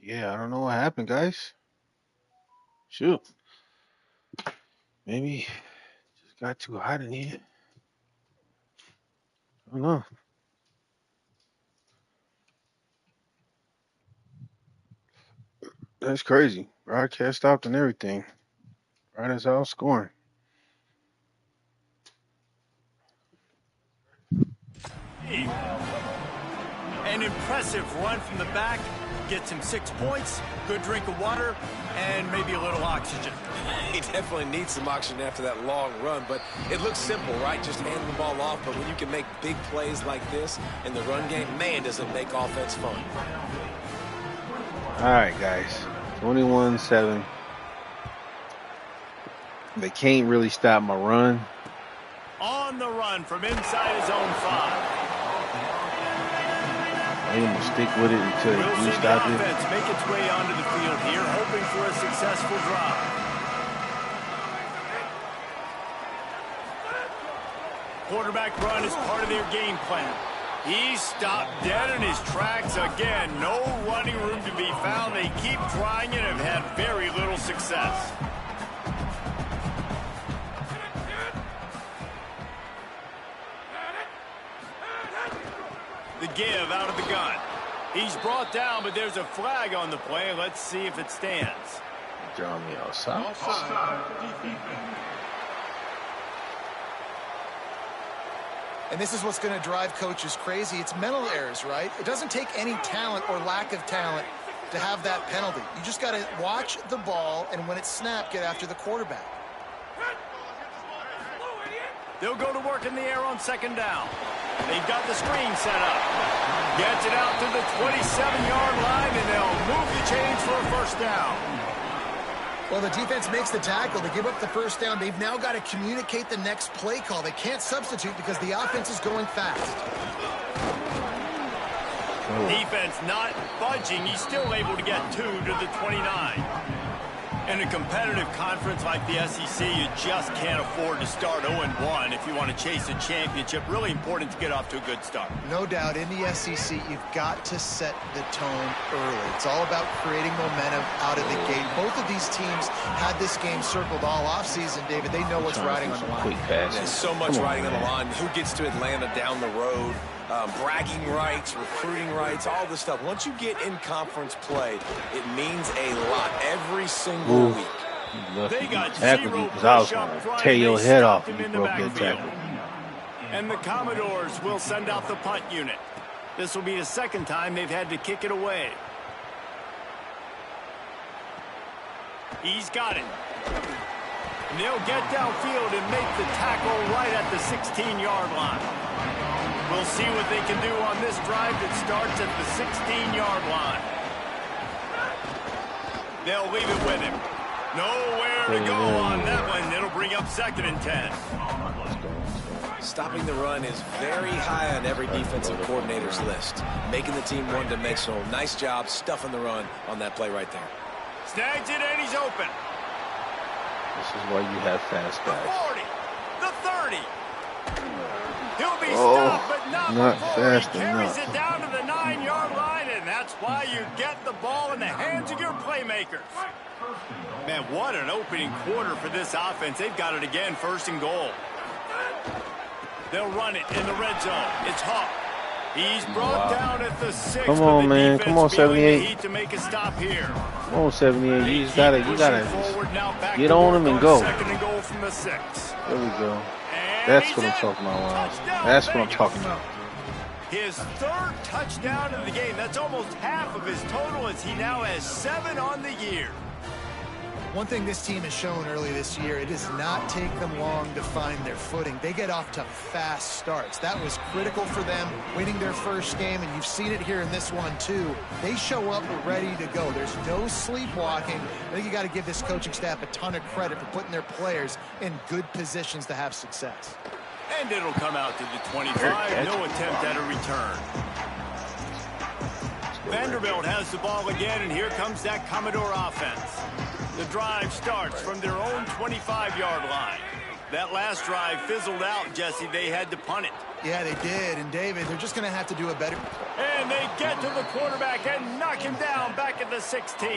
Yeah, I don't know what happened, guys. Shoot, maybe just got too hot in here. I don't know. That's crazy. Broadcast stopped and everything. Right as I was scoring. An impressive run from the back. Gets him 6 points, good drink of water, and maybe a little oxygen. He definitely needs some oxygen after that long run, but it looks simple, right? Just hand the ball off, but when you can make big plays like this in the run game, man, does it make offense fun. All right, guys. 21-7. They can't really stop my run. On the run from inside his own 5. I'm going to stick with it until they do stop it. Offense make its way onto the field here, hoping for a successful drive. Quarterback run is part of their game plan. He's stopped dead in his tracks again. No running room to be found. They keep trying and have had very little success. The give out of the gun. He's brought down, but there's a flag on the play. Let's see if it stands. Draw me outside. And this is what's going to drive coaches crazy. It's mental errors, right? It doesn't take any talent or lack of talent to have that penalty. You just got to watch the ball, and when it's snapped, get after the quarterback. They'll go to work in the air on second down. They've got the screen set up. Gets it out to the 27-yard line, and they'll move the chains for a first down. Well, the defense makes the tackle. They give up the first down. They've now got to communicate the next play call. They can't substitute because the offense is going fast. Defense not budging. He's still able to get 2 to the 29. In a competitive conference like the SEC, you just can't afford to start 0-1 if you want to chase a championship. Really important to get off to a good start. No doubt, in the SEC, you've got to set the tone early. It's all about creating momentum out of the gate. Both of these teams had this game circled all offseason, David. They know what's riding on the line. Quick pass. There's so much riding on the line. Who gets to Atlanta down the road? Bragging rights, recruiting rights, all this stuff. Once you get in conference play, it means a lot every single week. They got Tackle zero because I was push up going front. to tear your They head stopped off if him you in the broke that backfield. tackle. And the Commodores will send out the punt unit. This will be the second time they've had to kick it away. He's got it. And they'll get downfield and make the tackle right at the 16-yard line. We'll see what they can do on this drive that starts at the 16-yard line. They'll leave it with him. Nowhere to go on that one. It'll bring up 2nd and 10. Stopping the run is very high on every defensive coordinator's list. Making the team one-dimensional. Nice job stuffing the run on that play right there. Snags it and he's open. This is why you have fast The guys. 40, the 30. He'll be stopped, but not before fast he carries enough. it down to the 9-yard line, and that's why you get the ball in the hands of your playmakers. Man, what an opening quarter for this offense. They've got it again, 1st and goal. They'll run it in the red zone. It's Hawk. He's brought down at the 6. Come on, man. Come on, 78. To make a stop here. Come on, 78. You just gotta just get on him and go. 2nd and goal from the 6. There we go. That's what I'm talking about, Lance. That's what I'm talking about. His 3rd touchdown of the game. That's almost half of his total as he now has 7 on the year. One thing this team has shown early this year, it does not take them long to find their footing. They get off to fast starts. That was critical for them, winning their first game, and you've seen it here in this one too. They show up ready to go. There's no sleepwalking. I think you got to give this coaching staff a ton of credit for putting their players in good positions to have success. And it'll come out to the 25. No attempt at a return. Vanderbilt has the ball again, and here comes that Commodore offense. The drive starts from their own 25-yard line. That last drive fizzled out, Jesse. They had to punt it. Yeah, they did. And, David, they're just going to have to do a better And they get to the quarterback and knock him down back at the 16.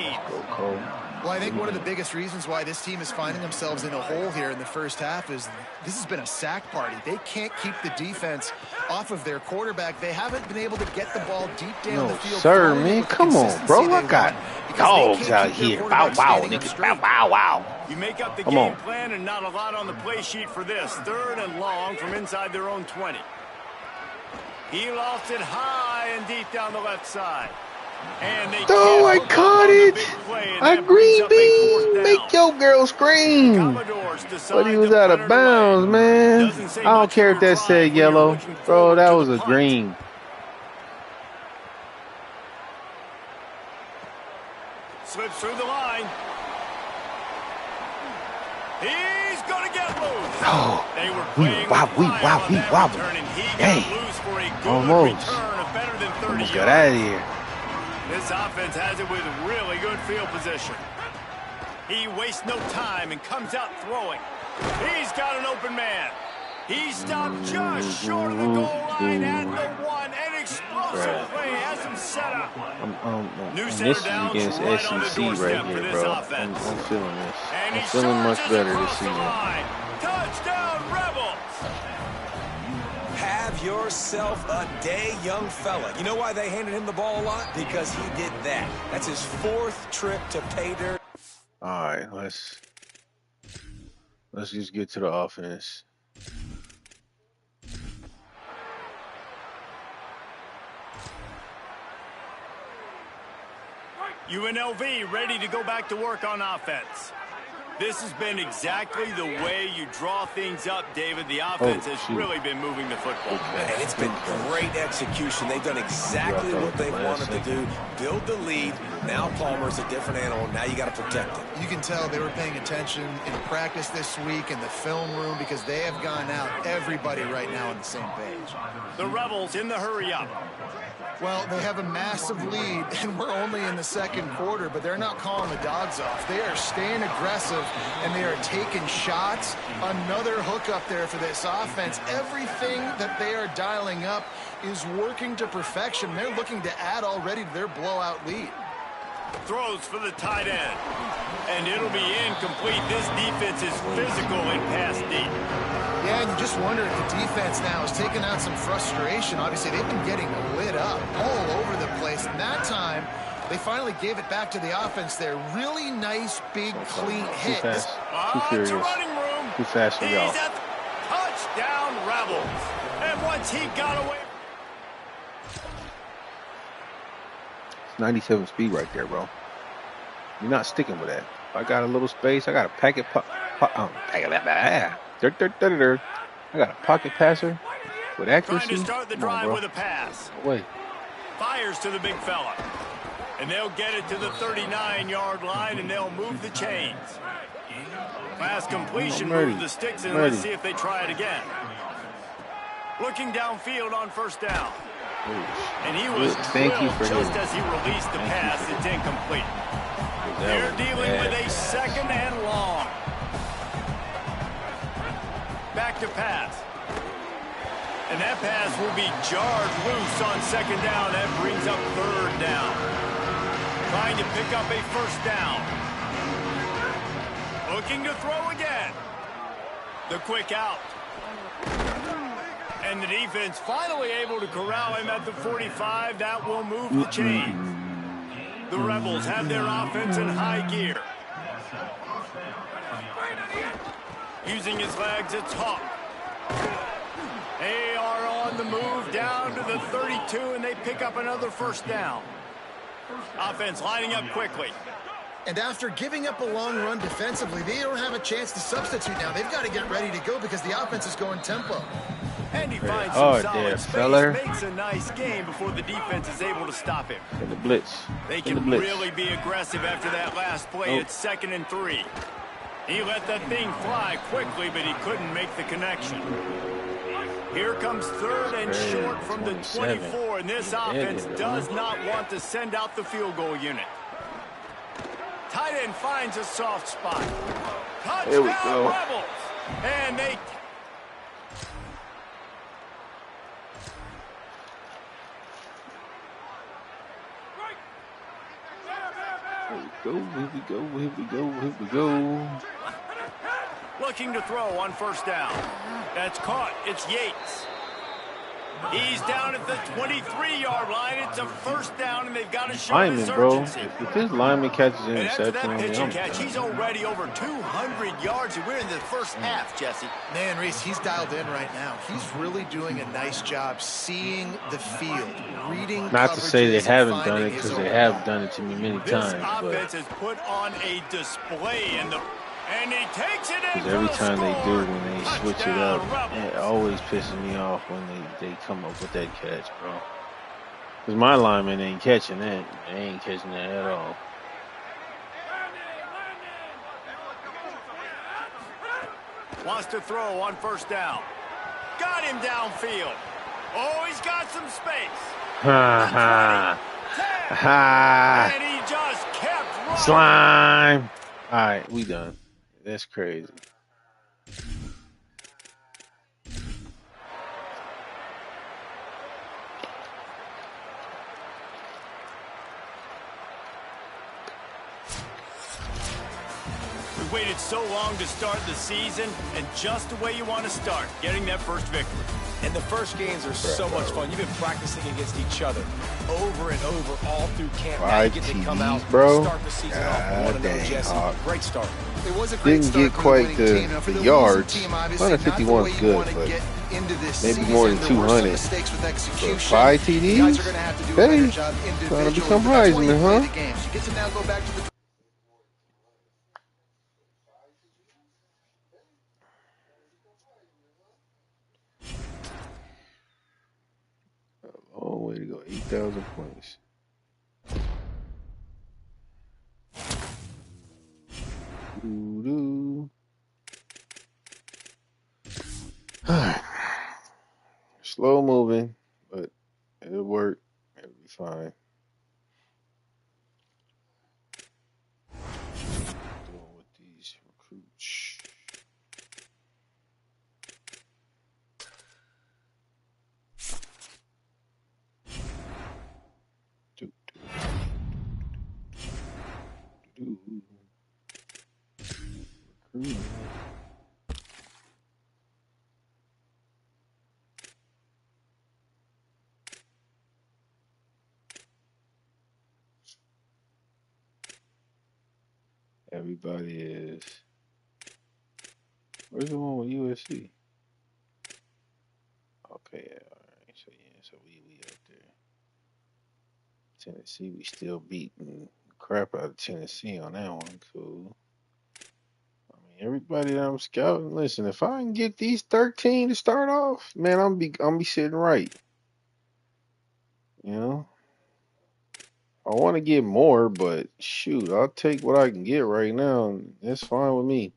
Well, I think one of the biggest reasons why this team is finding themselves in a hole here in the first half is this has been a sack party. They can't keep the defense off of their quarterback. They haven't been able to get the ball deep down the field. Sir, man, come on, bro. I got dogs out here. Bow, wow, niggas. Bow, wow, wow. You make up the game plan and not a lot on the play sheet for this. 3rd and long from inside their own 20. He lost it high and deep down the left side. And they I caught it. A green bean. Make your girl scream. But he was out of bounds, man. I don't care if that said yellow. Bro, that was a green. Slips through the line. He's going to get loose. Oh, they were playing wow. Hey, almost got out of here. This offense has it with really good field position. He wastes no time and comes out throwing. He's got an open man. He stopped just short of the goal line at the 1. An explosive play has him set up. This is against SEC right here, bro. I'm feeling this. I'm feeling much better this season. Touchdown, Rebels! Have yourself a day, young fella. You know why they handed him the ball a lot? Because he did that. That's his 4th trip to pay dirt. All right, let's just get to the offense. UNLV ready to go back to work on offense. This has been exactly the way you draw things up, David. The offense has really been moving the football. And it's been great execution. They've done exactly what they wanted to do. Build the lead. Now Palmer's a different animal. Now you got to protect him. You can tell they were paying attention in practice this week in the film room because they have gone out everybody right now on the same page. The Rebels in the hurry up. Well, they have a massive lead, and we're only in the 2nd quarter, but they're not calling the dogs off. They are staying aggressive, and they are taking shots. Another hook up there for this offense. Everything that they are dialing up is working to perfection. They're looking to add already to their blowout lead. Throws for the tight end, and it'll be incomplete. This defense is physical and pass deep. Yeah, and you just wonder if the defense now is taking out some frustration. Obviously, they've been getting lit up all over the place. And that time, they finally gave it back to the offense there. Really nice, big, clean hit. Too furious. Too fast for y'all. He's at touchdown, Rebels. And once he got away. It's 97 speed right there, bro. You're not sticking with that. If I got a little space, I got a packet I got a pocket passer with accuracy. Trying to start the drive with a pass. Wait. Fires to the big fella. And they'll get it to the 39-yard line, and they'll move the chains. Pass completion, move the sticks, and let's see if they try it again. Looking downfield on 1st down. And he was drilled just as he released the pass. It's incomplete. They're dealing with a 2nd and long. Back to pass. And that pass will be jarred loose on 2nd down. That brings up 3rd down. Trying to pick up a 1st down. Looking to throw again. The quick out. And the defense finally able to corral him at the 45. That will move the chains. The Rebels have their offense in high gear. Using his legs, it's Hawk. They are on the move down to the 32, and they pick up another 1st down. Offense lining up quickly. And after giving up a long run defensively, they don't have a chance to substitute now. They've got to get ready to go because the offense is going tempo. And he finds some solid space, makes a nice game before the defense is able to stop him. In the blitz. They can really be aggressive after that last play. It's 2nd and 3. He let that thing fly quickly, but he couldn't make the connection. Here comes 3rd and short from the 24, and this offense does not want to send out the field goal unit. Tight end finds a soft spot. Touchdown, Rebels! And they... go, here we go, here we go, here we go. Looking to throw on first down. That's caught. It's Yates. He's down at the 23-yard line. It's a first down, and they've got to show Lineman, his bro. urgency. If this lineman catches an And after interception that on me, pitch I'm and catch, done. he's already over 200 yards, and we're in the first half, Jesse. Man, Reese, he's dialed in right now. He's really doing a nice job seeing the field, reading. Not to say they coverages, haven't done it, because they have done it to me many This times. offense has put on a display, and he takes it in. Because every time they do, score. when they switch it Touchdown, up, Rebels. it always pisses me off when they come up with that catch, bro. Because my lineman ain't catching that. They ain't catching that at all. Wants to throw on first down. Got him downfield. Oh, he's got some space. Ha ha. Ha. And he just kept running. Slime. All right, we done. That's crazy. We waited so long to start the season, and just the way you want to start, getting that first victory. And the first games are so much fun. You've been practicing against each other over and over all through camp. Now you get to come out, bro. start the season off 1-0, Jesse. Great start. It was a great Didn't start get for quite winning team. Now, for the the yards. losing team, obviously, 151 is good, but maybe more than 200. For 5 TDs? Guys are going to have to do a better job individually. Trying to become But that's why you Heisman, play huh? the games. You get to now go back to the Oh, way to go. 8,000 points. Doo-doo. Slow moving, but it'll work. It'll be fine. Doing with these recruits. Recruiting. Everybody is. Where's the one with USC? Okay, yeah, all right. So we up there. Tennessee, we still beating crap out of Tennessee on that one. Cool. I mean, everybody that I'm scouting. Listen, if I can get these 13 to start off, man, I'm be sitting right. You know, I want to get more, but shoot, I'll take what I can get right now, and that's fine with me.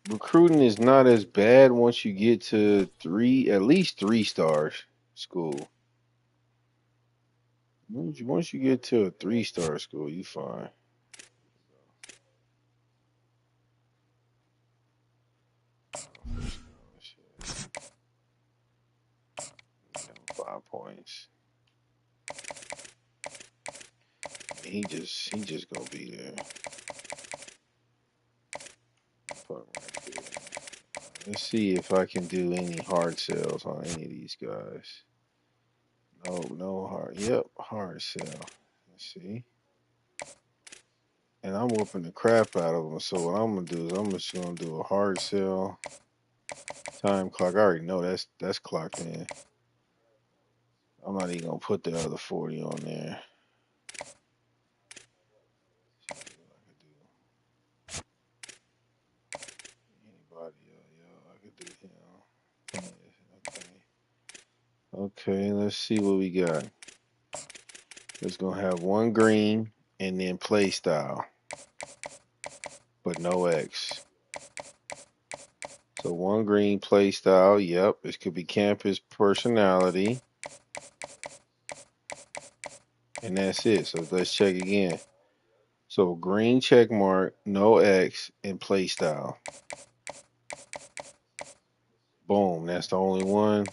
Recruiting is not as bad once you get to at least 3 stars school. Once you get to a 3-star school, you fine. 5 points. He just gonna be there. Let's see if I can do any hard sales on any of these guys. No hard. Yep, hard sell. Let's see. And I'm whooping the crap out of them. So what I'm gonna do is I'm just gonna do a hard sell. Time clock. I already know that's clocked in. I'm not even gonna put the other 40 on there. I could do him. Okay, let's see what we got. It's gonna have 1 green and then play style, but no X. So 1 green play style. Yep, this could be campus personality, and that's it. So let's check again. So green check mark, no X, and play style. Boom, that's the only one.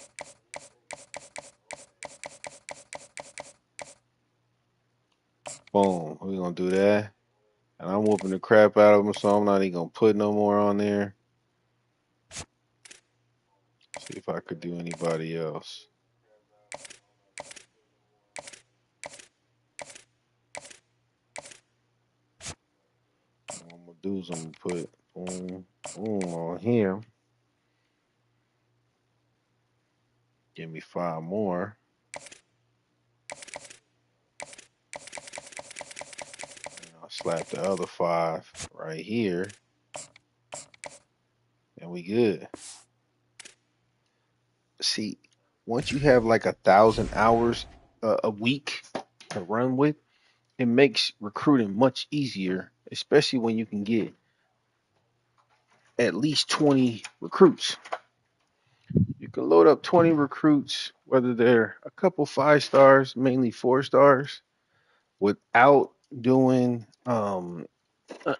Boom. We're going to do that. And I'm whooping the crap out of him, so I'm not even going to put no more on there. See if I could do anybody else. What I'm going to do is I'm going to put boom, boom on him. Give me 5 more. And I'll slap the other 5 right here. And we good. See, once you have like 1,000 hours a week to run with, it makes recruiting much easier, especially when you can get at least 20 recruits. You can load up 20 recruits, whether they're a couple 5 stars, mainly 4 stars, without doing an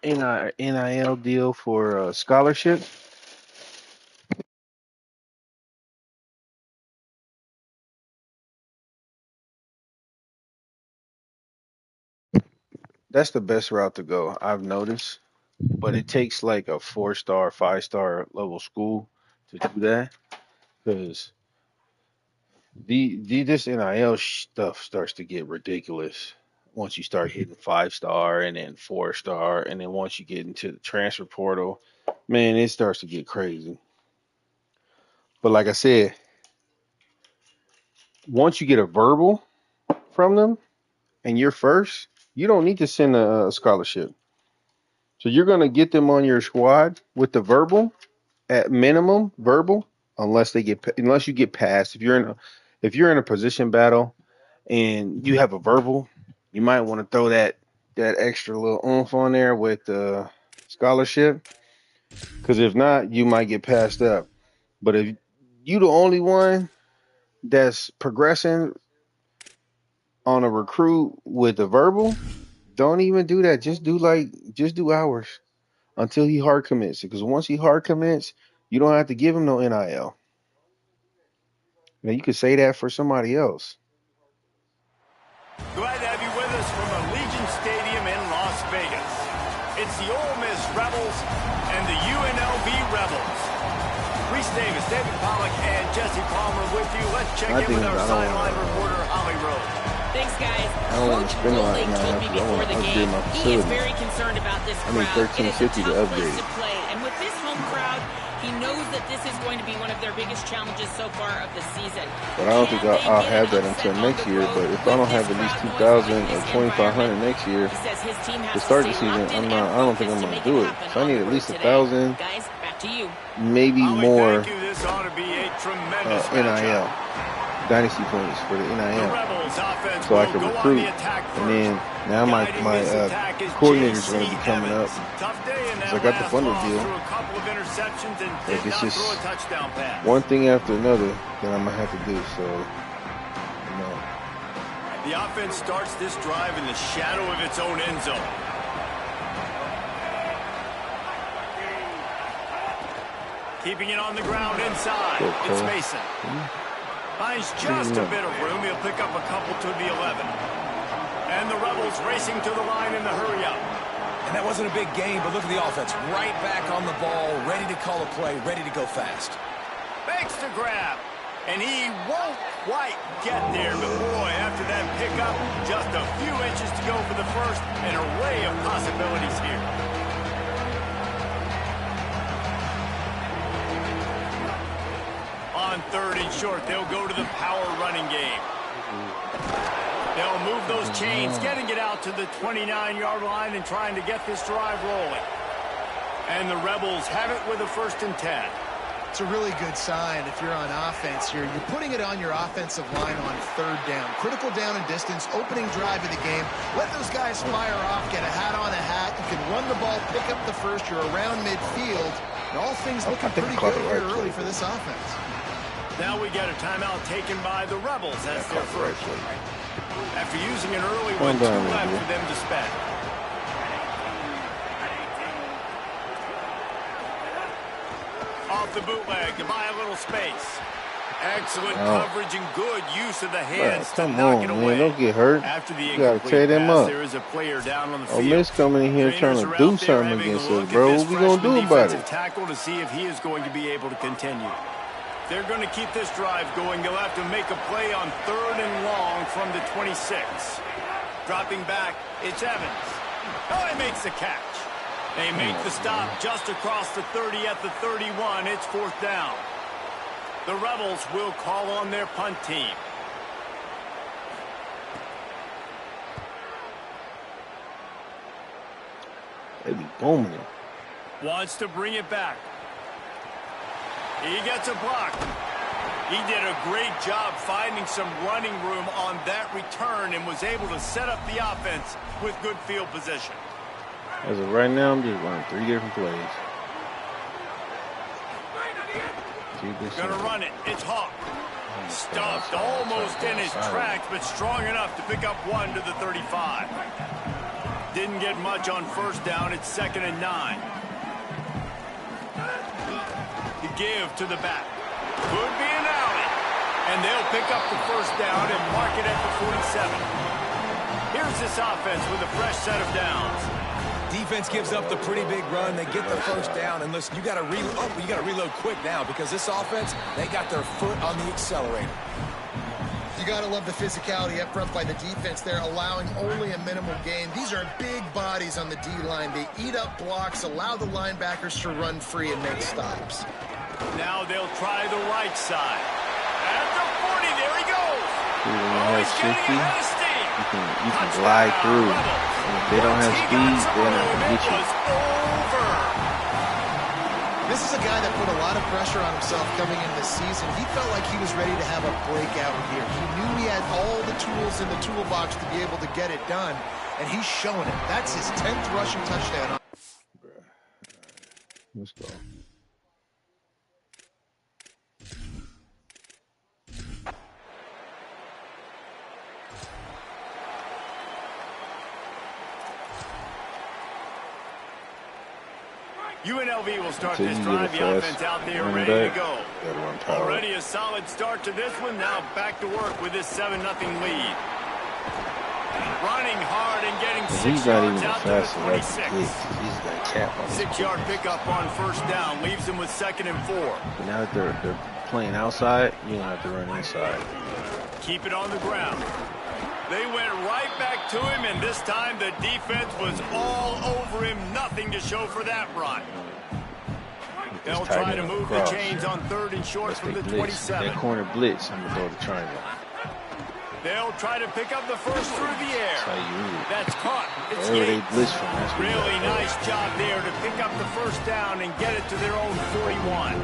NIL deal for a scholarship. That's the best route to go, I've noticed. But it takes like a 4-star, 5-star level school to do that, because this NIL stuff starts to get ridiculous once you start hitting 5-star and then 4-star, and then once you get into the transfer portal, man, it starts to get crazy. But like I said, once you get a verbal from them and you're first, you don't need to send a scholarship. So you're gonna get them on your squad with the verbal, at minimum verbal, unless you get passed. If you're in a position battle and you have a verbal, you might want to throw that extra little oomph on there with the scholarship, because if not, you might get passed up. But if you the only one that's progressing on a recruit with a verbal, don't even do that. Just do hours until he hard commits. Because once he hard commits, you don't have to give him no NIL. Now you could say that for somebody else. Glad to have you with us from Allegiant Stadium in Las Vegas. It's the Ole Miss Rebels and the UNLV Rebels. Reese Davis, David Pollack, and Jesse Palmer with you. Let's check in with our sideline reporter, Holly Rose. Thanks, guys. Coach Bowling told me before the game he is very concerned about this crowd. It is a tough place to play. And with this home crowd, he knows that this is going to be one of their biggest challenges so far of the season. But I don't think I'll have that until next year. But if I don't have at least 2,000 or 2,500 next year to start the season, I don't think I'm going to do it. So I need at least 1,000, maybe more NIL. Dynasty points for the NIL, so I can recruit. And then now my coordinators are going to be coming up, so I got the funding deal. Like, it's just one thing after another that I'm gonna have to do. So, you know. The offense starts this drive in the shadow of its own end zone. Keeping it on the ground inside. It's Mason. Finds just a bit of room. He'll pick up a couple to the 11. And the Rebels racing to the line in the hurry-up. And that wasn't a big game, but look at the offense. Right back on the ball, ready to call a play, ready to go fast. Fakes to grab. And he won't quite get there. But, boy, after that pickup, just a few inches to go for the first. An array of possibilities here. On 3rd and short, they'll go to the power running game. They'll move those chains, getting it out to the 29-yard line and trying to get this drive rolling. And the Rebels have it with a 1st and 10. It's a really good sign if you're on offense here. You're putting it on your offensive line on 3rd down. Critical down and distance, opening drive of the game. Let those guys fire off, get a hat on a hat. You can run the ball, pick up the first. You're around midfield. And all things looking pretty good here early for this offense. Now we get a timeout taken by the Rebels. That's their first. After using an early one, 2 left for them to spend. Off the bootleg to buy a little space. Excellent coverage and good use of the hands to come knock on, it man. away. Don't get hurt. After the You gotta incomplete tear them pass, up. there is a player down on the field. Oh, Miss coming in here trying to do something against us, bro. What we gonna do about it? Tackle to see if he is going to be able to continue. They're going to keep this drive going. They'll have to make a play on 3rd and long from the 26. Dropping back, it's Evans. Oh, he makes the catch. They make the stop just across the 30 at the 31. It's 4th down. The Rebels will call on their punt team. They be booming it. Wants to bring it back. He gets a block. He did a great job finding some running room on that return and was able to set up the offense with good field position. As of right now, I'm just running 3 different plays. Gonna run it. It's Hawk. Stuffed almost in his tracks, but strong enough to pick up 1 to the 35. Didn't get much on 1st down. It's 2nd and 9. The give to the back. Could be an alley. And they'll pick up the 1st down and mark it at the 47. Here's this offense with a fresh set of downs. Defense gives up the pretty big run. They get the 1st down. And listen, you got to reload quick now because this offense, they got their foot on the accelerator. You got to love the physicality up front by the defense. They're allowing only a minimal gain. These are big bodies on the D-line. They eat up blocks, allow the linebackers to run free and make stops. Now they'll try the right side. At the 40, there he goes. Oh, he's getting ahead of steam. You can glide through. And if they don't have speed, they're not going to get you. This is a guy that put a lot of pressure on himself coming into this season. He felt like he was ready to have a breakout year. He knew he had all the tools in the toolbox to be able to get it done, and he's showing it. That's his 10th rushing touchdown. Let's go. UNLV will start this drive. The offense out there ready to go. Already a solid start to this one. Now back to work with this 7-0 lead. Running hard and getting 6 yards out to the 26. 6-yard pickup on 1st down. Leaves them with 2nd and 4. But now that they're playing outside, you don't have to run inside. Keep it on the ground. They went right back to him, and this time the defense was all over him. Nothing to show for that run. They'll try to move the chains on 3rd and short from the 27. That corner blitz, I'm going to throw the triangle. They'll try to pick up the 1st through the air. That's caught. It's really nice job there to pick up the 1st down and get it to their own 41.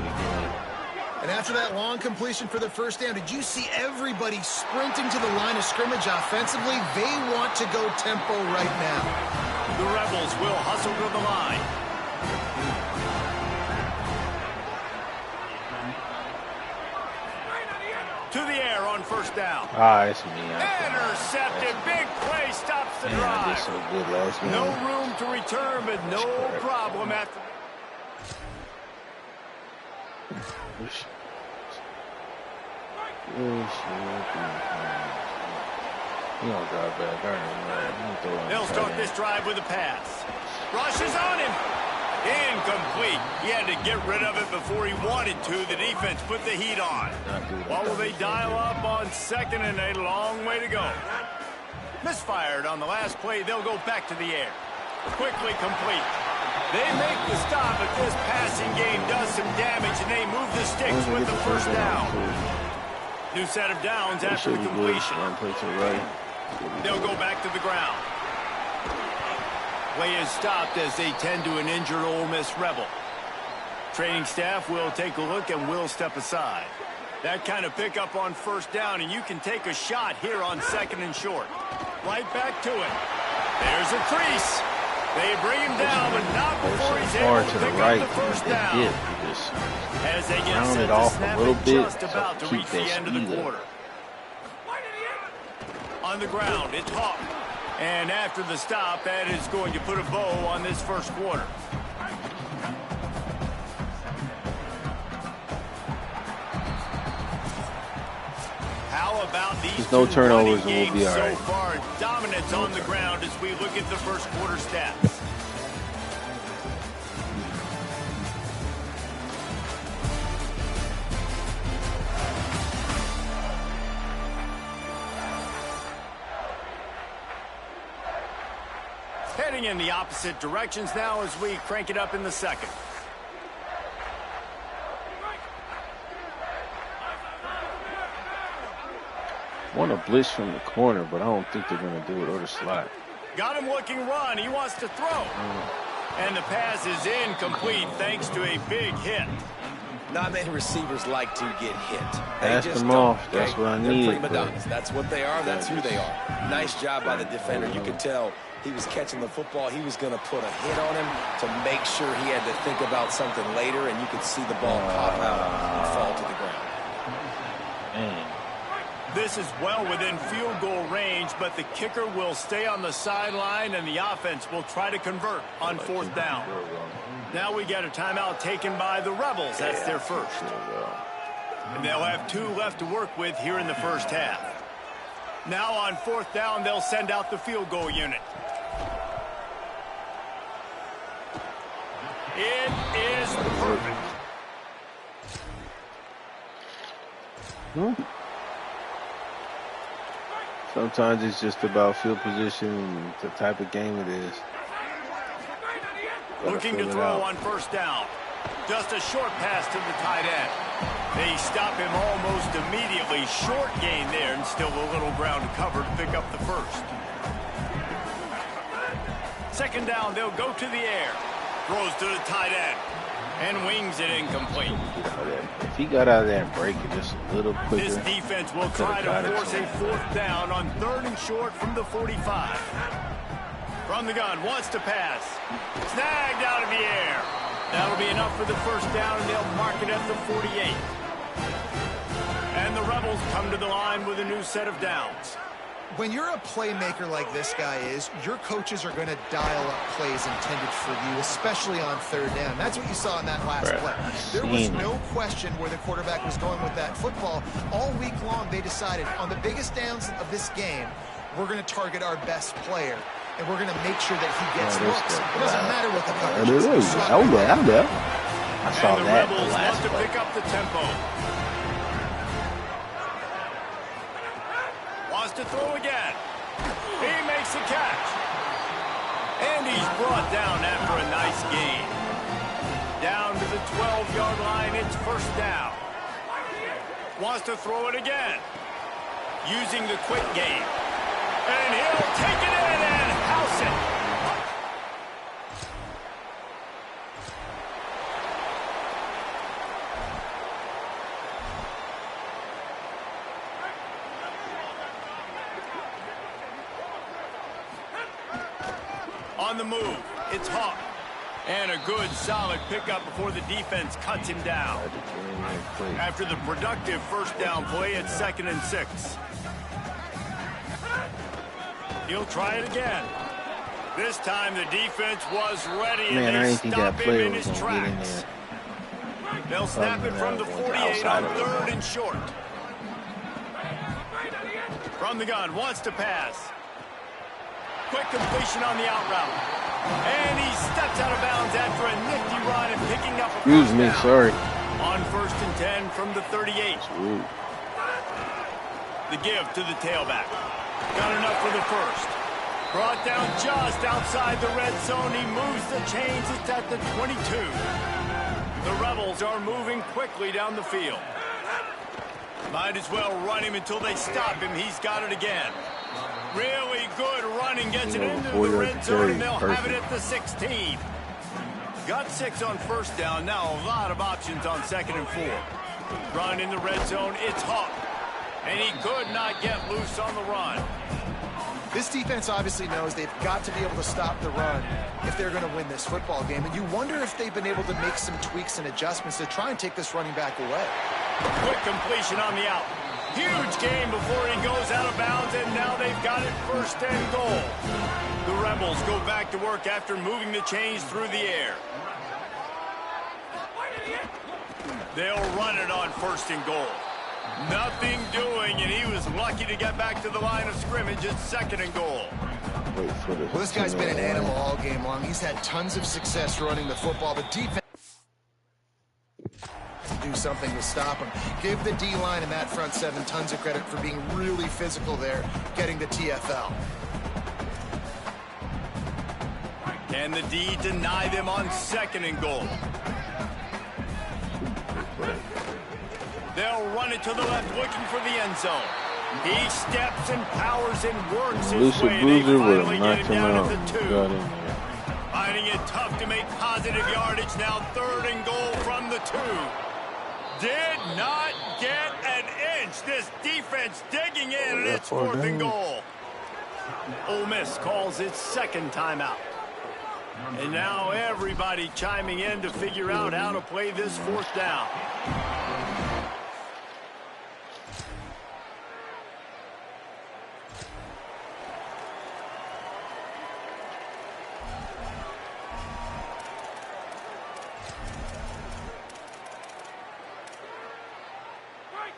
And after that long completion for the 1st down, did you see everybody sprinting to the line of scrimmage offensively? They want to go tempo right now. The Rebels will hustle to the line. To the air on 1st down. It's me. Intercepted. Big play stops the drive. So good last no room to return, but no problem after. They'll start this drive with a pass. Rushes on him. Incomplete. He had to get rid of it before he wanted to. The defense put the heat on. What will they dial up on 2nd and 8? A long way to go. Misfired on the last play. They'll go back to the air. Quickly complete. They make the stop, but this passing game does some damage, and they move the sticks with the 1st down. New set of downs after the completion. They'll go back to the ground. Play is stopped as they tend to an injured Ole Miss Rebel. Training staff will take a look and will step aside. That kind of pickup on 1st down, and you can take a shot here on 2nd and short. Right back to it. There's a crease. They bring him down, but not before he's able to pick up the 1st down. As they get set to snap it just about to reach the end of the quarter. On the ground, it's Hawk. And after the stop, that is going to put a bow on this 1st quarter. How about these There's no two turnovers running and we'll be all right. so far? Dominance on the ground as we look at the first quarter stats. Heading in the opposite directions now as we crank it up in the second. Want a blitz from the corner, but I don't think they're going to do it, or the slot. Got him looking run. He wants to throw. And the pass is incomplete thanks to a big hit. Not many receivers like to get hit. Pass them off. That's what I need. They're prima donnas. That's what they are. That's who they are. Nice job by the defender. You could tell he was catching the football. He was going to put a hit on him to make sure he had to think about something later, and you could see the ball pop out and fall to the ground. Man. This is well within field goal range, but the kicker will stay on the sideline, and the offense will try to convert on fourth down. Now we got a timeout taken by the Rebels. That's their first. And they'll have 2 left to work with here in the first half. Now on fourth down, they'll send out the field goal unit. It is perfect. Sometimes it's just about field position and the type of game it is. Looking to throw on first down. Just a short pass to the tight end. They stop him almost immediately. Short gain there, and still a little ground to cover to pick up the first. Second down, they'll go to the air. Throws to the tight end. And wings it incomplete. If he got out of there and break it just a little quicker. This defense will try to force a fourth down on 3rd and short from the 45. From the gun, wants to pass. Snagged out of the air. That'll be enough for the first down, and they'll mark it at the 48. And the Rebels come to the line with a new set of downs. When you're a playmaker like this guy is, your coaches are going to dial up plays intended for you, especially on 3rd down. That's what you saw in that last play. There was no question where the quarterback was going with that football. All week long, they decided on the biggest downs of this game, we're going to target our best player, and we're going to make sure that he gets looks. It doesn't matter what the coverage is. I saw and the that Rebels last want to pick up the tempo. Wants to throw again. He makes the catch. And he's brought down after a nice gain. Down to the 12-yard line, it's first down. Wants to throw it again. Using the quick game. And he'll take it in and house it. On the move, it's Hawk. And a good, solid pickup before the defense cuts him down. After the productive first down play, it's 2nd and 6. He'll try it again. This time the defense was ready, and they stop him in his tracks. They'll snap it from the 48 on 3rd and short. From the gun, wants to pass. Quick completion on the out route. And he steps out of bounds after a nifty run and picking up a first down. Sorry. On 1st and 10 from the 38. The give to the tailback. Got enough for the first. Brought down just outside the red zone. He moves the chains. It's at the 22. The Rebels are moving quickly down the field. Might as well run him until they stop him. He's got it again. Really good running, gets it into the red zone, and they'll have it at the 16. Got 6 on first down. Now a lot of options on 2nd and 4. Run in the red zone. It's Hawk. And he could not get loose on the run. This defense obviously knows they've got to be able to stop the run if they're going to win this football game. And you wonder if they've been able to make some tweaks and adjustments to try and take this running back away. Quick completion on the out. Huge gain before he goes out of bounds, and now they've got it 1st and goal. The Rebels go back to work after moving the chains through the air. They'll run it on 1st and goal. Nothing doing, and he was lucky to get back to the line of scrimmage at 2nd and goal. Well, this guy's been an animal all game long. He's had tons of success running the football. The defense do something to stop him. Give the D-line and that front seven tons of credit for being really physical there, getting the TFL. Can the D deny them on 2nd and goal? They'll run it to the left, looking for the end zone. He steps and powers and works his way, and they finally get him down at the 2. Finding it tough to make positive yardage. Now 3rd and goal from the 2. Did not get an inch. This defense digging in, and it's 4th and goal. Ole Miss calls its 2nd timeout. And now everybody chiming in to figure out how to play this 4th down.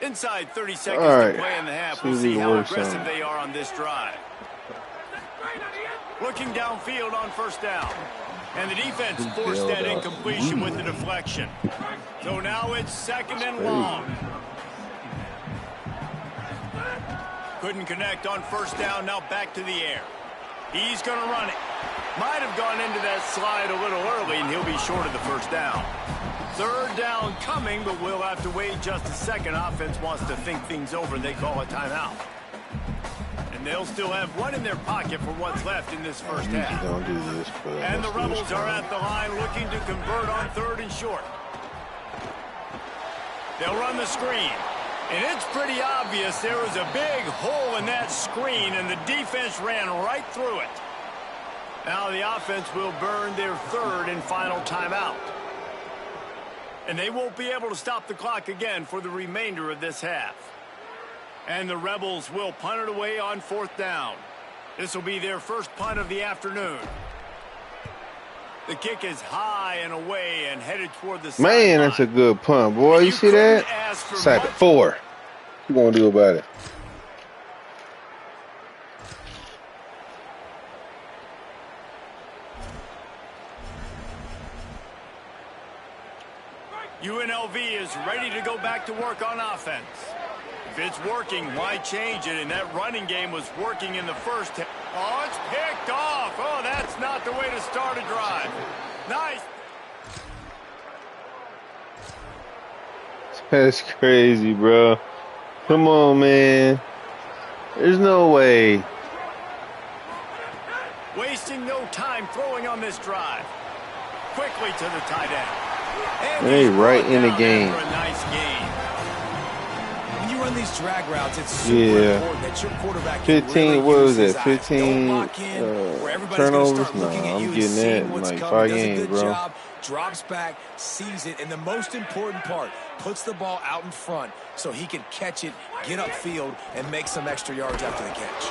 Inside 30 seconds to play in the half. We'll see how aggressive they are on this drive. Looking downfield on 1st down. And the defense forced that incompletion with the deflection. So now it's 2nd and long. Couldn't connect on 1st down. Now back to the air. He's going to run it. Might have gone into that slide a little early, and he'll be short of the 1st down. 3rd down coming, but we'll have to wait just a second. Offense wants to think things over, and they call a timeout. And they'll still have one in their pocket for what's left in this first half. Don't do this, and the Rebels are at the line looking to convert on 3rd and short. They'll run the screen. And it's pretty obvious there was a big hole in that screen, and the defense ran right through it. Now the offense will burn their 3rd and final timeout. And they won't be able to stop the clock again for the remainder of this half. And the Rebels will punt it away on 4th down. This will be their first punt of the afternoon. The kick is high and away and headed toward the sideline. Man, that's a good punt, boy. You see that? Sack 4. What you gonna do about it? UNLV is ready to go back to work on offense. If it's working, why change it? And that running game was working in the first. Oh, it's picked off. Oh, that's not the way to start a drive. Nice. That's crazy, bro. Come on, man. There's no way. Wasting no time throwing on this drive. Quickly to the tight end. Hey, right in the game. A nice game. When you run these drag routes, it's super important that your quarterback 15, what was that? 15 turnovers? No, I'm getting that in like 5 games, bro. Job, drops back, sees it, and the most important part, puts the ball out in front so he can catch it, get upfield, and make some extra yards after the catch.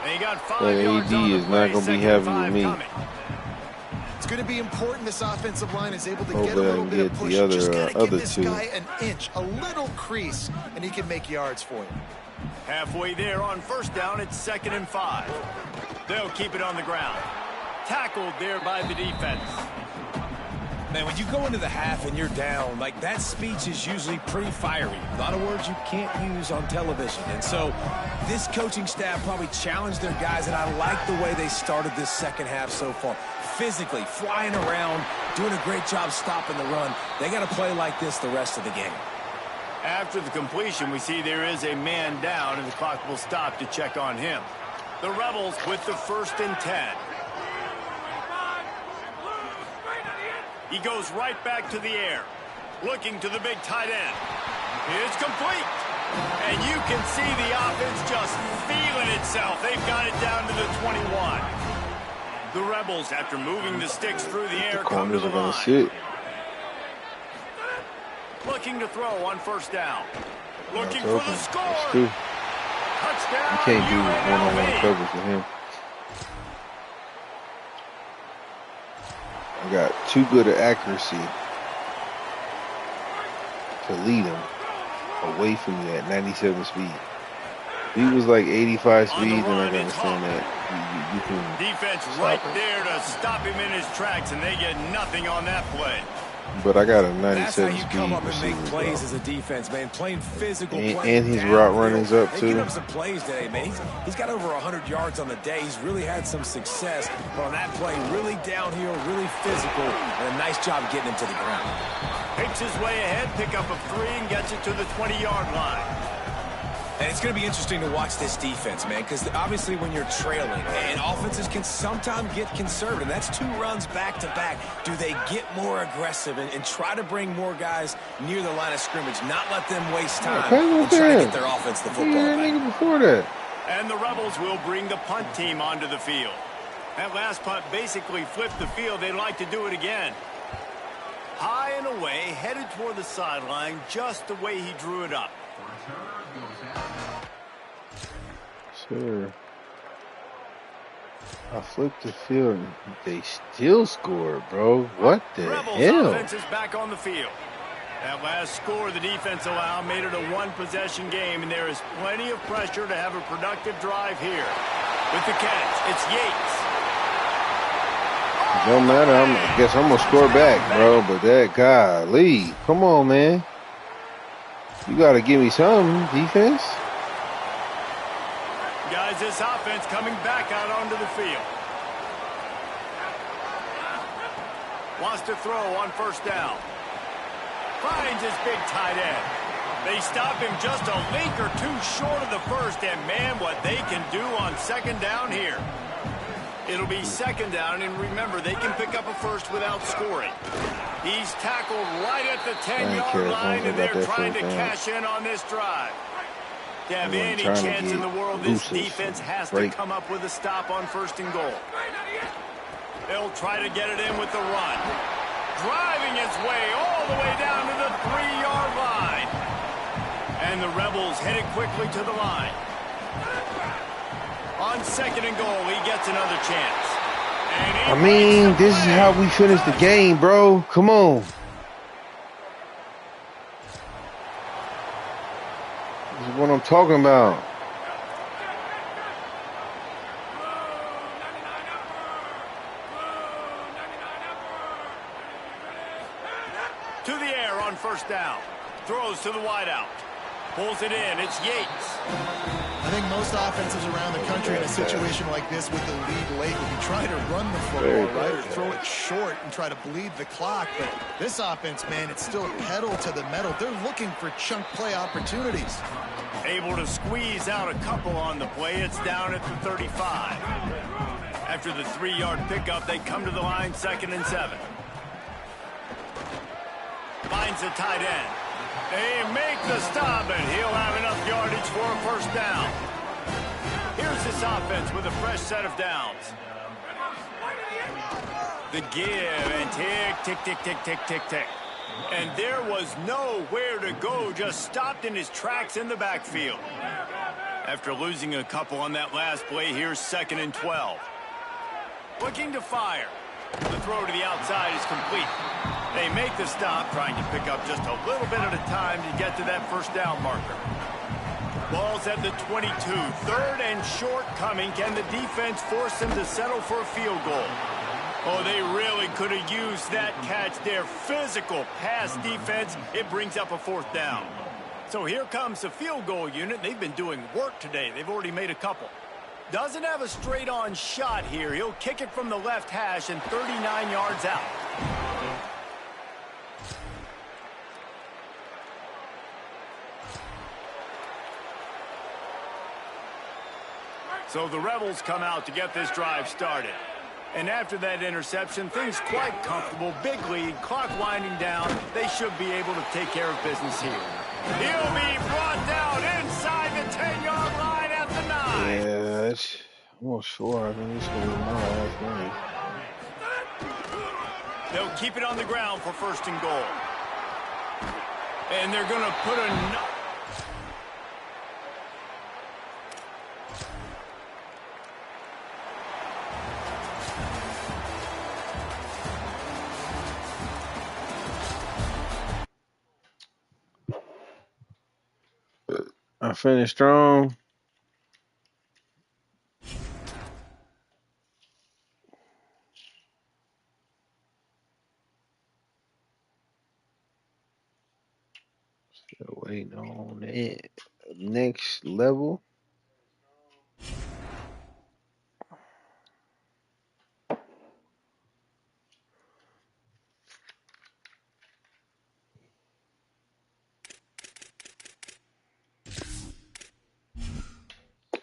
And he got 5 yards on the is not going to be heavy with me. It's going to be important this offensive line is able to get a little bit of push. The other, just got to give this 2. guy an inch, a little crease, and he can make yards for you. Halfway there on 1st down, it's 2nd and 5. They'll keep it on the ground. Tackled there by the defense. Man, when you go into the half and you're down, like that speech is usually pretty fiery. A lot of words you can't use on television. And so this coaching staff probably challenged their guys, and I like the way they started this second half so far. Physically, flying around, doing a great job stopping the run. They got to play like this the rest of the game. After the completion, we see there is a man down, and the clock will stop to check on him. The Rebels with the 1st and 10. He goes right back to the air, looking to the big tight end. It's complete. And you can see the offense just feeling itself. They've got it down to the 21. The Rebels, after moving the sticks through the air, come to the line. Looking to throw on 1st down. Looking for the score. Touchdown. You can't do one-on-one coverage with him. I got too good of accuracy to lead him. away from you at 97 speed. If he was like 85 speed, then I can understand that. You can defense right there to stop him in his tracks, and they get nothing on that play. But I got a 97 That's how you speed come up and make receiver, plays bro. as a defense, man. Playing physical, And his route running's up they too. Get up some plays today, man. He's got over 100 yards on the day. He's really had some success. But on that play, really downhill, really physical, and a nice job getting him to the ground. Picks his way ahead, pick up a 3, and gets it to the 20-yard line. And it's going to be interesting to watch this defense, man, because obviously when you're trailing, and offenses can sometimes get conservative. That's 2 runs back-to-back. Do they get more aggressive and try to bring more guys near the line of scrimmage, not let them waste time, and try to get their offense the football back? Before that. And the Rebels will bring the punt team onto the field. That last punt basically flipped the field. They'd like to do it again. High and away, headed toward the sideline, just the way he drew it up. Sure. I flipped the field and they still scored, bro. What the hell? Offense is back on the field. That last score the defense allowed made it a 1-possession game, and there is plenty of pressure to have a productive drive here. With the catch, it's Yates. Don't matter. I guess I'm going to score back, bro. But that golly. Come on, man. You got to give me something, defense. Guys, this offense coming back out onto the field. Wants to throw on first down. Finds his big tight end. They stop him just a link or 2 short of the first, and man, what they can do on second down here. It'll be second down, and remember, they can pick up a first without scoring. He's tackled right at the 10-yard line, and they're trying to cash in on this drive. To have any chance in the world, this defense has to come up with a stop on first and goal. They'll try to get it in with the run. Driving his way all the way down to the 3-yard line. And the Rebels headed quickly to the line. On second and goal, he gets another chance. I mean, this is how we finish the game, bro. Come on. This is what I'm talking about. To the air on first down. Throws to the wideout. Pulls it in. It's Yates. I think most offenses around the country in a situation like this with the lead late would be trying to run the football, right, or throw it short and try to bleed the clock. But this offense, man, it's still pedal to the metal. They're looking for chunk play opportunities. Able to squeeze out a couple on the play. It's down at the 35. After the 3-yard pickup, they come to the line, 2nd and 7. Finds a tight end. They make the stop, and he'll have enough yardage for a first down. Here's this offense with a fresh set of downs. The give, and tick, tick, tick, tick, tick, tick, tick. And there was nowhere to go, just stopped in his tracks in the backfield. After losing a couple on that last play, here's 2nd and 12. Looking to fire. The throw to the outside is complete. They make the stop, trying to pick up just a little bit at a time to get to that first down marker. Ball's at the 22. 3rd and short coming. Can the defense force them to settle for a field goal? Oh, they really could have used that catch. Their physical pass defense, it brings up a 4th down. So here comes the field goal unit. They've been doing work today. They've already made a couple. Doesn't have a straight-on shot here. He'll kick it from the left hash and 39 yards out. So the Rebels come out to get this drive started. And after that interception, things quite comfortable. Big lead, clock winding down. They should be able to take care of business here. He'll be brought down inside the 10-yard line at the 9. Yeah, that's almost sure. I think it's going to be my last name. They'll keep it on the ground for 1st and goal. And they're going to put a... I finished strong. Still waiting on it. Next level.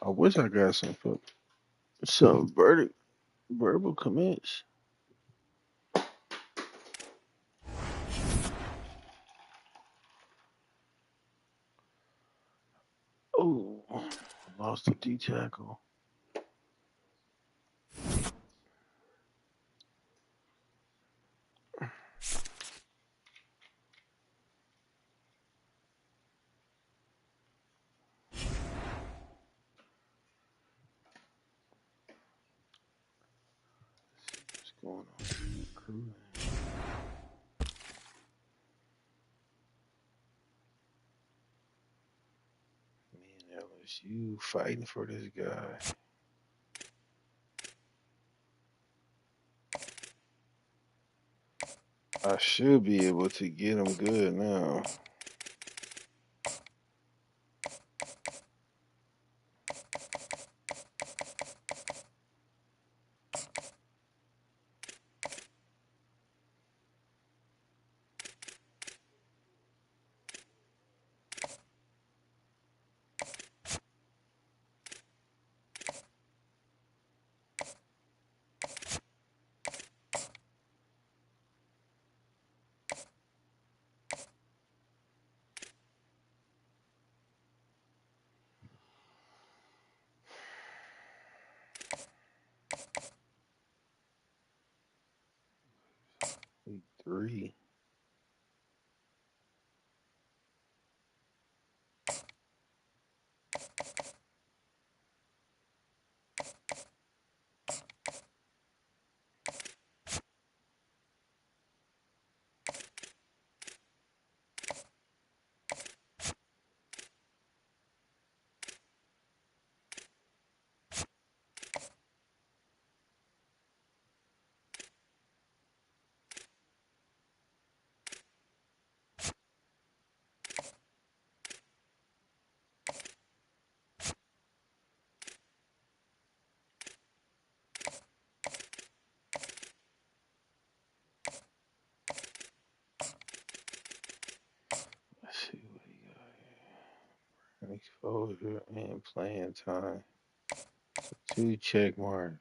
I wish I got some verbal commits. Oh, lost a D tackle. What's going on? Recruiting. Me and LSU fighting for this guy. I should be able to get him good now. Week 3. Let's see what he got here. Exposure and playing time. So 2 check marks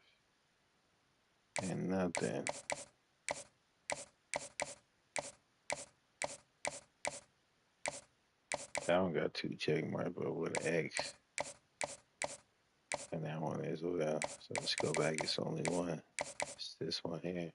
and nothing. That one got 2 check marks, but with an X. And that one is without. So let's go back. It's only one. It's this one here.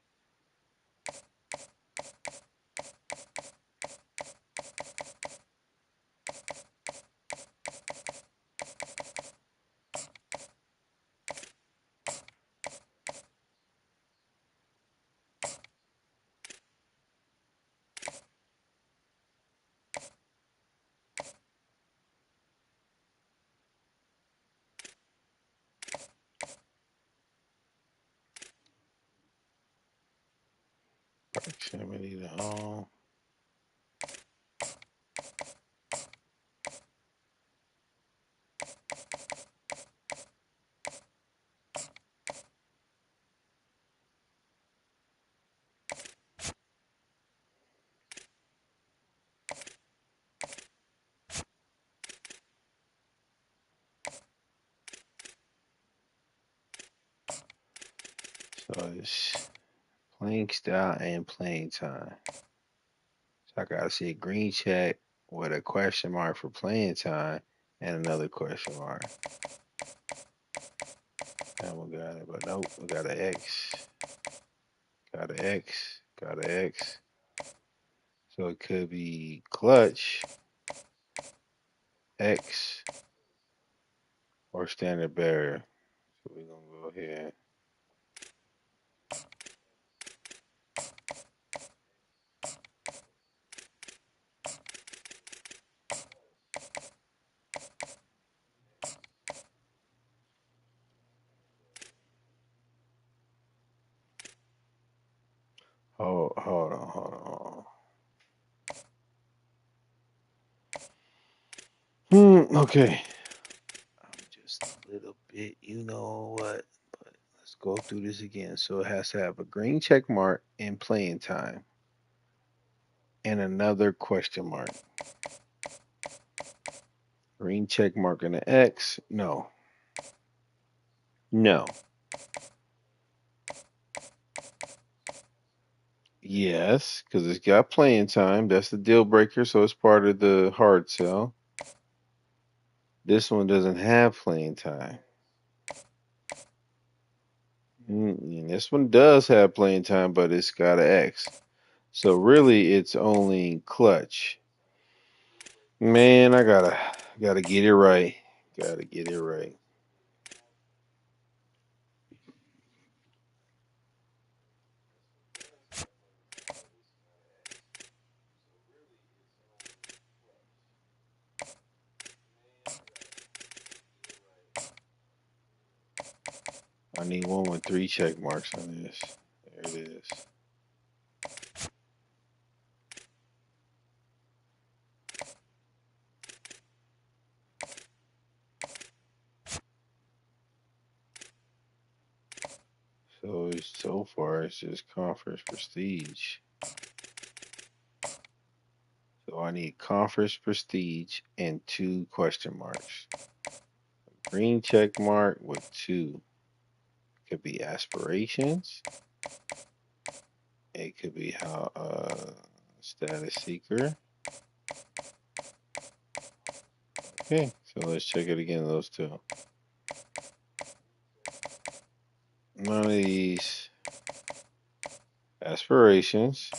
Proximity to home. So it's playing style and playing time. So I gotta see a green check with a question mark for playing time and another question mark. That one got it, but nope, we got an X. Got an X. Got an X. So it could be clutch, X, or standard barrier. So we're gonna go here. Oh, hold on. Okay. I'm just a little bit, you know what? But let's go through this again. So it has to have a green check mark in playing time and another question mark. Green check mark and an X? No. No. Yes, because it's got playing time. That's the deal breaker, so it's part of the hard sell. This one doesn't have playing time. And this one does have playing time, but it's got an X. So really, it's only clutch. Man, I gotta get it right. Gotta get it right. I need one with 3 check marks on this. There it is. So far it's just conference prestige. So I need conference prestige and 2 question marks. Green check mark with 2. Could be aspirations. It could be how status seeker. Okay, so let's check it again. Those 2. None of these aspirations.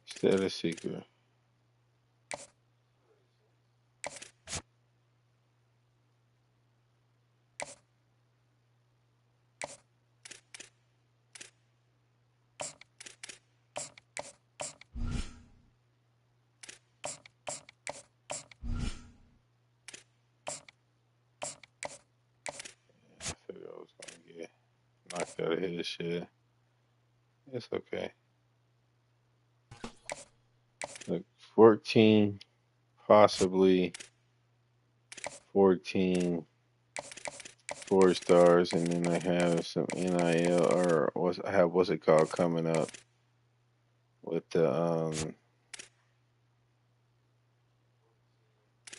Status seeker. I figured I was gonna get knocked out of his shit. It's okay. Look, 14, possibly 14 4 stars, and then I have some NIL or what's it called coming up with the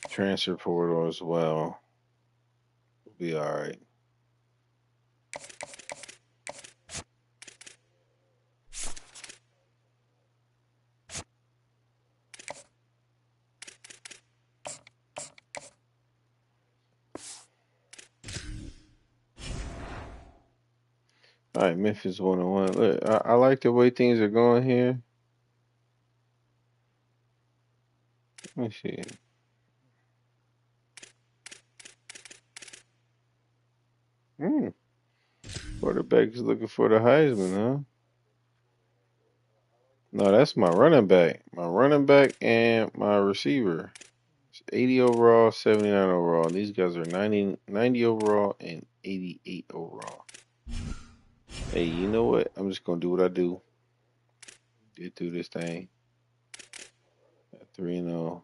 transfer portal as well. We'll be all right. All right, Memphis 101. Look, I like the way things are going here. Let me see. Quarterback is looking for the Heisman, huh? No, that's my running back. My running back and my receiver. It's 80 overall, 79 overall. These guys are 90 overall and 88 overall. Hey, you know what? I'm just going to do what I do. Get through this thing. 3-0.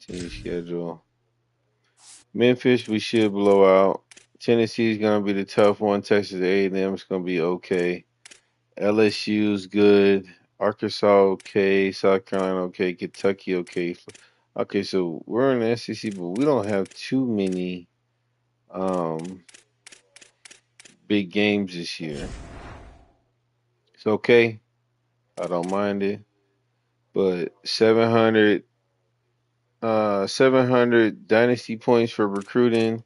Team schedule. Memphis, we should blow out. Tennessee's going to be the tough one. Texas A&M is going to be okay. LSU's good. Arkansas okay. South Carolina okay. Kentucky okay. Okay, so we're in the SEC, but we don't have too many big games this year. It's okay. I don't mind it. But 700 dynasty points for recruiting.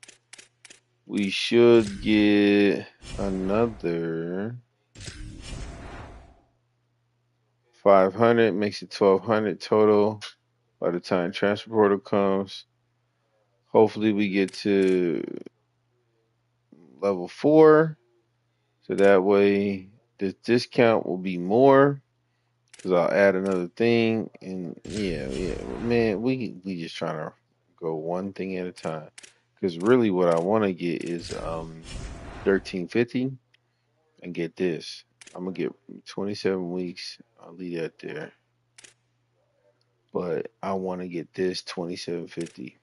We should get another 500, makes it 1,200 total by the time transfer portal comes. Hopefully we get to level 4, so that way the discount will be more. Cause I'll add another thing, and yeah, man, we just trying to go one thing at a time. Cause really, what I want to get is 1350, and get this. I'm gonna get 27 weeks. I'll leave that there. But I want to get this 2750.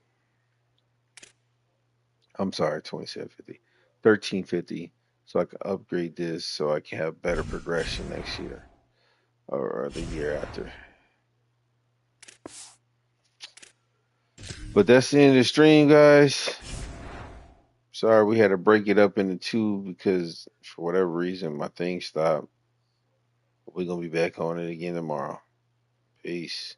I'm sorry, 2750, 1350, so I can upgrade this so I can have better progression next year or the year after. But that's the end of the stream, guys. Sorry we had to break it up into two because for whatever reason my thing stopped. We're gonna be back on it again tomorrow. Peace.